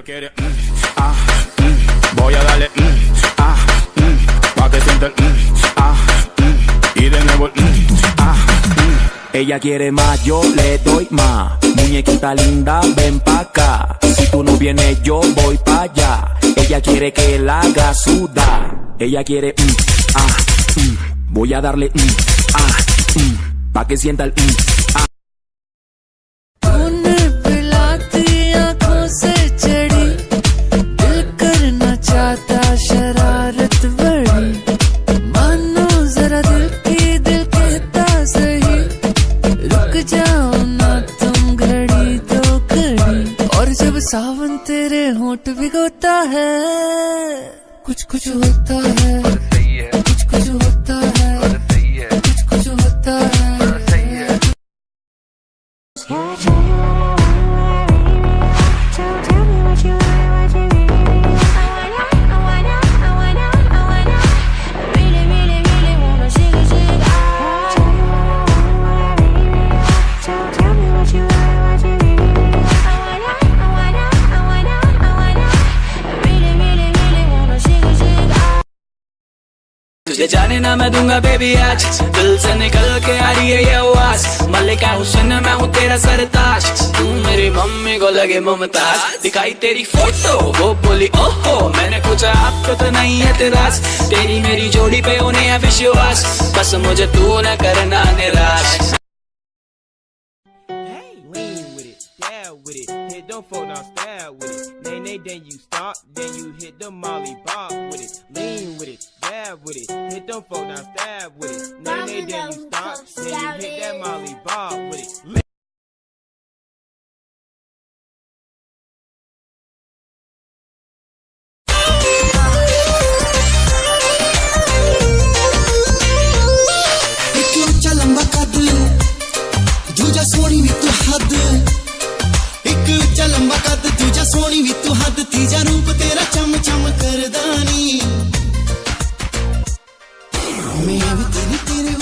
Ella quiere voy a darle pa' que sienta el y de nuevo el Ella quiere más, yo le doy más. Muñequita linda, ven pa' acá. Si tú no vienes, yo voy pa' allá. Ella quiere que la haga sudar. Ella quiere voy a darle pa' que sienta el तूने पिलाती आँखों से चढ़ी, दिल करना चाहता शरारत बड़ी। मानो जरा दिल कहता सही, रुक जाओ ना तुम घड़ी दो घड़ी। और जब सावन तेरे होंठ भिगोता है, कुछ कुछ होता है, कुछ कुछ होता है, कुछ कुछ होता है। तुझे जाने ना मैं दूंगा बेबी आज, दिल से निकल के आ रही है ये आवाज। मल्लिका हुसैन मैं हूँ तेरा सरताज, तू मेरी मम्मी को लगे मुमताज। दिखाई तेरी फोटो वो बोली ओहो, मैंने पूछा आपको तो नहीं है एतराज। तेरी मेरी जोड़ी पे उन्हें है विश्वास, बस मुझे तू न करना निराश। With it, hit them folk now, stab with it. Nay, then you stop, then you hit the molly bob with it. Lean with it, dab with it, hit them folk now, stab with it. Nay, then you stop, then you hit that molly bob with it. सोनी भी तू हद, एक ऊंचा लंबा कद, दूजा Sony भी तू हद, तीजा रूप तेरा चम चम करदानी। मैं भी तेरे